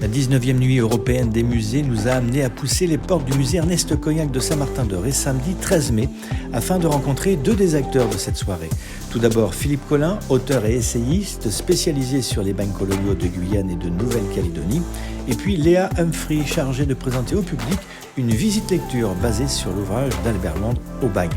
La 19e nuit européenne des musées nous a amenés à pousser les portes du musée Ernest Coignac de Saint-Martin-de-Ré samedi 13 mai afin de rencontrer deux des acteurs de cette soirée. Tout d'abord Philippe Collin, auteur et essayiste spécialisé sur les bagnes coloniaux de Guyane et de Nouvelle-Calédonie, et puis Léa Humphrey, chargée de présenter au public une visite-lecture basée sur l'ouvrage d'Albert Londres Au bagne.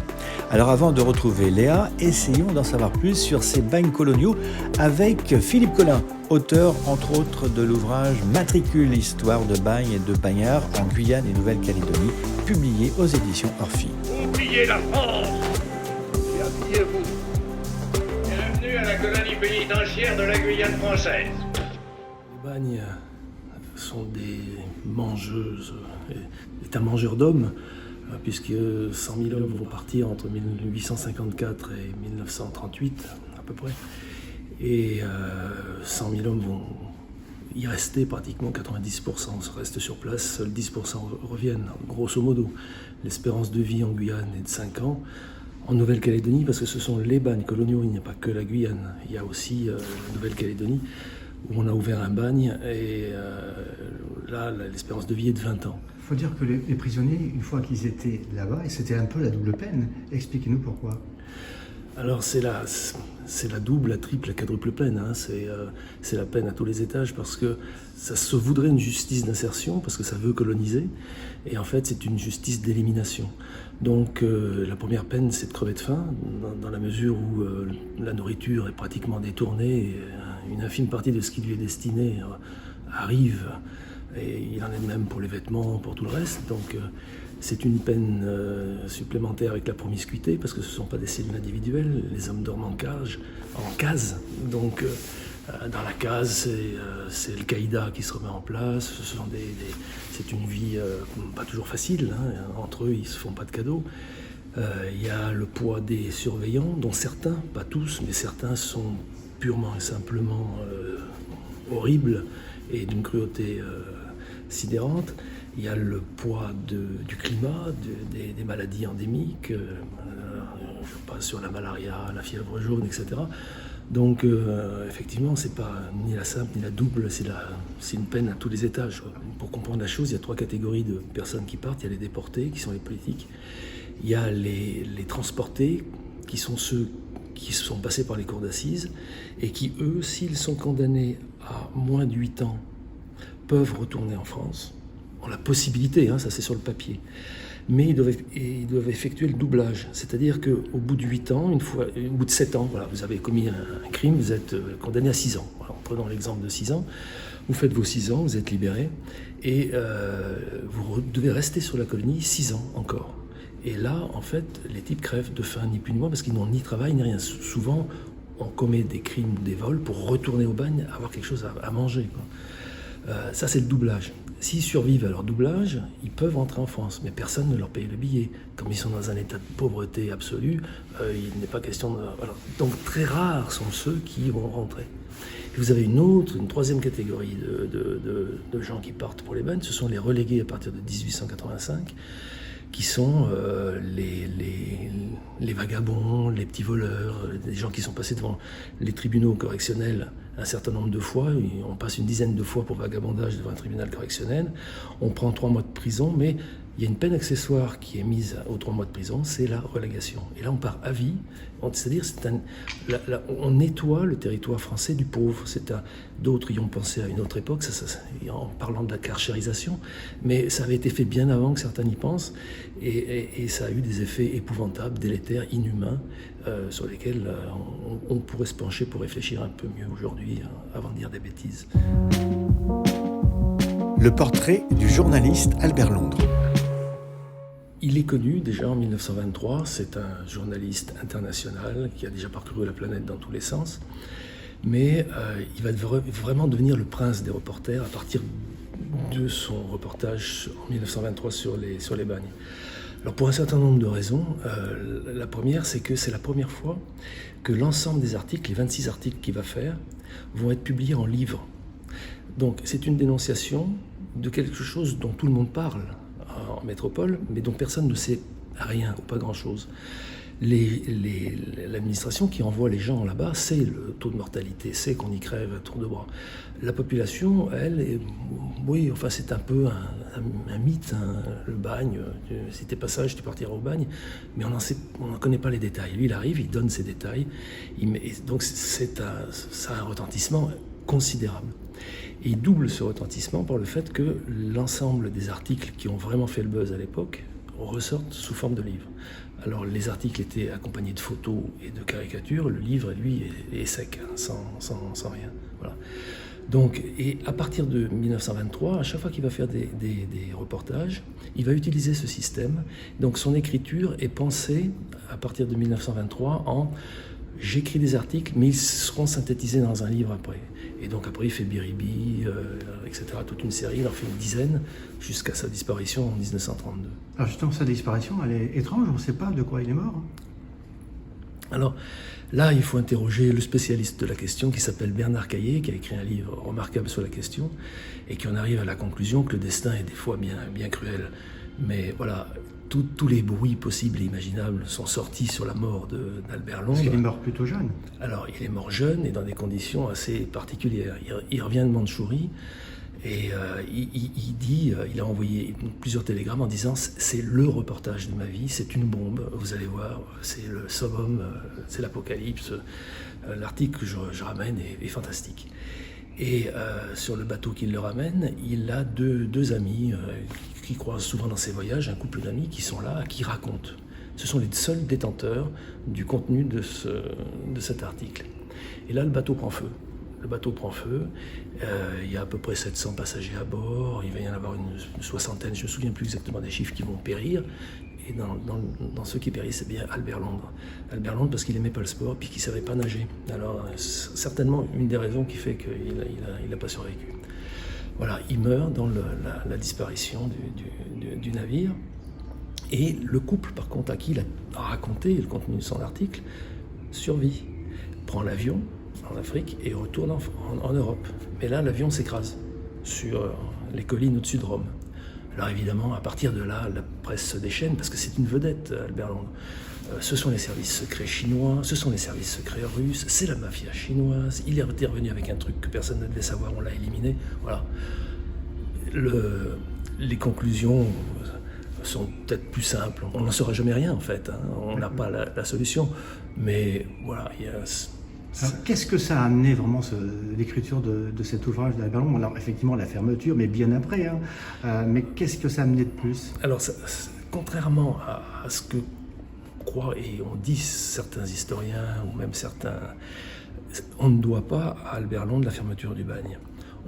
Alors avant de retrouver Léa, essayons d'en savoir plus sur ces bagnes coloniaux avec Philippe Collin, auteur entre autres de l'ouvrage Matricule, histoire de bagnes et de bagnards en Guyane et Nouvelle-Calédonie, publié aux éditions Orphie. Oubliez la France et habillez-vous. Bienvenue à la colonie pénitentiaire de la Guyane française. Les bagnes sont des mangeuses, des mangeurs d'hommes, puisque 100 000 hommes vont partir entre 1854 et 1938 à peu près, et 100 000 hommes vont y rester, pratiquement 90% restent sur place, seuls 10% reviennent, grosso modo. L'espérance de vie en Guyane est de 5 ans. En Nouvelle-Calédonie, parce que ce sont les bagnes coloniaux, il n'y a pas que la Guyane, il y a aussi la Nouvelle-Calédonie, où on a ouvert un bagne, et là, l'espérance de vie est de 20 ans. Il faut dire que les prisonniers, une fois qu'ils étaient là-bas, et c'était un peu la double peine. Expliquez-nous pourquoi. Alors c'est la double, la triple, la quadruple peine. C'est la peine à tous les étages, parce que ça se voudrait une justice d'insertion, parce que ça veut coloniser, et en fait c'est une justice d'élimination. Donc la première peine, c'est de crever de faim, dans la mesure où la nourriture est pratiquement détournée, et une infime partie de ce qui lui est destiné arrive, et il en est de même pour les vêtements, pour tout le reste. Donc c'est une peine supplémentaire avec la promiscuité, parce que ce ne sont pas des cellules individuelles, les hommes dorment en case. Donc dans la case, c'est le caïda qui se remet en place. C'est une vie pas toujours facile, entre eux ils ne se font pas de cadeaux. Il y a le poids des surveillants, dont certains, pas tous, mais certains sont purement et simplement horribles et d'une cruauté sidérante. Il y a le poids du climat, des maladies endémiques, je passe sur la malaria, la fièvre jaune, etc. Donc effectivement, c'est pas ni la simple ni la double, c'est une peine à tous les étages. Pour comprendre la chose, il y a 3 catégories de personnes qui partent. Il y a les déportés, qui sont les politiques. Il y a les transportés, qui sont ceux qui sont passés par les cours d'assises et qui, eux, s'ils sont condamnés à moins de 8 ans, peuvent retourner en France. Ont la possibilité, ça c'est sur le papier. Mais ils doivent effectuer le doublage. C'est-à-dire qu'au bout de 8 ans, au bout de 7 ans, voilà, vous avez commis un crime, vous êtes condamné à 6 ans. Voilà, prenons l'exemple de 6 ans. Vous faites vos 6 ans, vous êtes libéré, et vous devez rester sur la colonie 6 ans encore. Et là, en fait, les types crèvent de faim, ni plus ni moins, parce qu'ils n'ont ni travail, ni rien. Souvent, on commet des crimes ou des vols pour retourner au bagne, avoir quelque chose à manger, quoi. Ça, c'est le doublage. S'ils survivent à leur doublage, ils peuvent rentrer en France, mais personne ne leur paye le billet. Comme ils sont dans un état de pauvreté absolue, il n'est pas question de... Voilà. Donc très rares sont ceux qui vont rentrer. Et vous avez une troisième catégorie de gens qui partent pour les bagnes, ce sont les relégués à partir de 1885, qui sont les vagabonds, les petits voleurs, des gens qui sont passés devant les tribunaux correctionnels un certain nombre de fois. On passe une dizaine de fois pour vagabondage devant un tribunal correctionnel. On prend 3 mois de prison, mais il y a une peine accessoire qui est mise aux 3 mois de prison, c'est la relégation. Et là, on part à vie, c'est-à-dire on nettoie le territoire français du pauvre. D'autres y ont pensé à une autre époque, en parlant de la carcérisation, mais ça avait été fait bien avant que certains y pensent, et ça a eu des effets épouvantables, délétères, inhumains, sur lesquels on pourrait se pencher pour réfléchir un peu mieux aujourd'hui, avant de dire des bêtises. Le portrait du journaliste Albert Londres. Il est connu déjà en 1923, c'est un journaliste international qui a déjà parcouru la planète dans tous les sens, mais il va vraiment devenir le prince des reporters à partir de son reportage en 1923 sur les bagnes. Alors pour un certain nombre de raisons, la première, c'est que c'est la première fois que l'ensemble des articles, les 26 articles qu'il va faire, vont être publiés en livre. Donc c'est une dénonciation de quelque chose dont tout le monde parle en métropole, mais dont personne ne sait rien ou pas grand-chose. L'administration qui envoie les gens là-bas sait le taux de mortalité, sait qu'on y crève à tour de bras. La population, elle, oui, enfin c'est un peu un mythe, hein, le bagne. Si t'es pas sage, tu partiras au bagne, mais on n'en connaît pas les détails. Lui, il arrive, il donne ses détails, donc ça a un retentissement considérable. Et il double ce retentissement par le fait que l'ensemble des articles qui ont vraiment fait le buzz à l'époque ressortent sous forme de livres. Alors les articles étaient accompagnés de photos et de caricatures, le livre, lui, est sec, hein, sans rien. Voilà. Donc, et à partir de 1923, à chaque fois qu'il va faire des reportages, il va utiliser ce système. Donc son écriture est pensée, à partir de 1923, en « j'écris des articles, mais ils seront synthétisés dans un livre après ». Et donc après, il fait Biribi, etc., toute une série, il en fait une dizaine, jusqu'à sa disparition en 1932. Alors justement, sa disparition, elle est étrange, on ne sait pas de quoi il est mort. Alors là, il faut interroger le spécialiste de la question qui s'appelle Bernard Caillé, qui a écrit un livre remarquable sur la question, et qui en arrive à la conclusion que le destin est des fois bien cruel. Mais voilà, tous les bruits possibles et imaginables sont sortis sur la mort d'Albert Londres. Parce qu'il est mort plutôt jeune. Alors, il est mort jeune et dans des conditions assez particulières. Il revient de Mandchourie et il a envoyé plusieurs télégrammes en disant « c'est le reportage de ma vie, c'est une bombe, vous allez voir, c'est le summum, c'est l'apocalypse, l'article que je ramène est fantastique ». Et sur le bateau qui le ramène, il a deux amis qui croisent souvent dans ses voyages, un couple d'amis qui sont là, qui racontent. Ce sont les seuls détenteurs du contenu de cet article. Et là, le bateau prend feu. Il y a à peu près 700 passagers à bord, il va y en avoir une soixantaine, je ne me souviens plus exactement des chiffres, qui vont périr. Et dans ceux qui périssent, c'est bien Albert Londres. Albert Londres parce qu'il n'aimait pas le sport puis qu'il ne savait pas nager. Alors, certainement une des raisons qui fait qu'il n'a pas survécu. Voilà, il meurt dans la disparition du navire. Et le couple, par contre, à qui il a raconté le contenu de son article, survit, prend l'avion en Afrique et retourne en Europe. Mais là, l'avion s'écrase sur les collines au-dessus de Rome. Alors évidemment, à partir de là, la presse se déchaîne, parce que c'est une vedette, Albert Londres. Ce sont les services secrets chinois, ce sont les services secrets russes, c'est la mafia chinoise. Il est intervenu avec un truc que personne ne devait savoir, on l'a éliminé. Voilà. Les conclusions sont peut-être plus simples. On n'en saura jamais rien, en fait. Hein. On n'a pas la solution. Mais voilà, il y a... Alors, qu'est-ce que ça a amené vraiment l'écriture de cet ouvrage d'Albert Londres? Alors effectivement la fermeture, mais bien après. Hein. Mais qu'est-ce que ça a amené de plus? Alors, contrairement à ce que croient et on dit certains historiens ou même certains, on ne doit pas à Albert Londres la fermeture du bagne.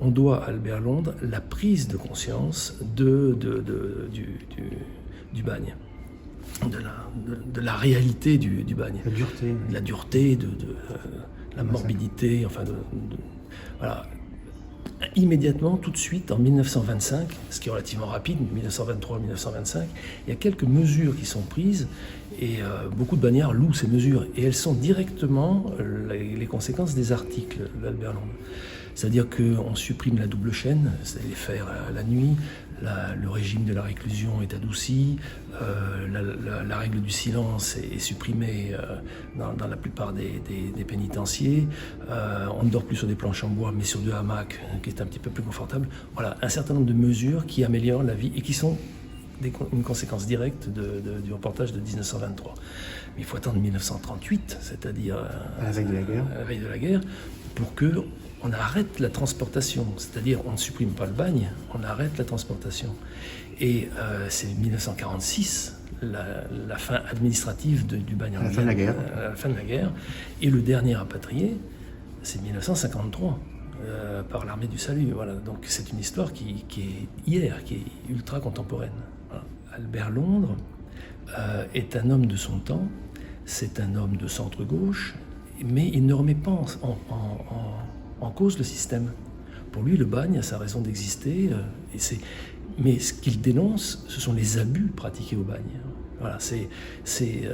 On doit à Albert Londres la prise de conscience du bagne. De la réalité du bagne. La dureté. De la dureté, de la morbidité, enfin voilà. Immédiatement, tout de suite, en 1925, ce qui est relativement rapide, 1923-1925, il y a quelques mesures qui sont prises et beaucoup de bagnards louent ces mesures. Et elles sont directement les conséquences des articles d'Albert Londres. C'est-à-dire qu'on supprime la double chaîne, c'est-à-dire les faire la nuit, le régime de la réclusion est adouci, la règle du silence est supprimée dans la plupart des pénitenciers, on ne dort plus sur des planches en bois mais sur deux hamacs, qui est un petit peu plus confortable. Voilà, un certain nombre de mesures qui améliorent la vie et qui sont une conséquence directe du reportage de 1923. Mais il faut attendre 1938, c'est-à-dire à la veille de la guerre, pour que on arrête la transportation, c'est-à-dire on ne supprime pas le bagne, on arrête la transportation. Et c'est 1946, la fin administrative du bagne. À la fin de la guerre. À la fin de la guerre. Et le dernier rapatrié, c'est 1953, par l'armée du salut. Voilà. Donc c'est une histoire qui est hier, qui est ultra contemporaine. Voilà. Albert Londres est un homme de son temps, c'est un homme de centre-gauche, mais il ne remet pas en cause le système. Pour lui, le bagne a sa raison d'exister, mais ce qu'il dénonce, ce sont les abus pratiqués au bagne. Voilà, chez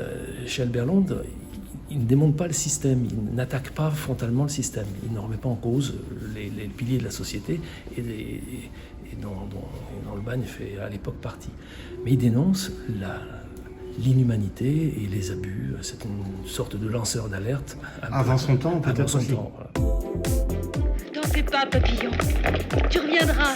Albert Londres, il ne démonte pas le système, il n'attaque pas frontalement le système, il ne remet pas en cause les piliers de la société et dont le bagne fait à l'époque partie. Mais il dénonce l'inhumanité et les abus. C'est une sorte de lanceur d'alerte. Avant son temps, peut-être Avant son aussi. temps, voilà. T'en fais pas, papillon. Tu reviendras.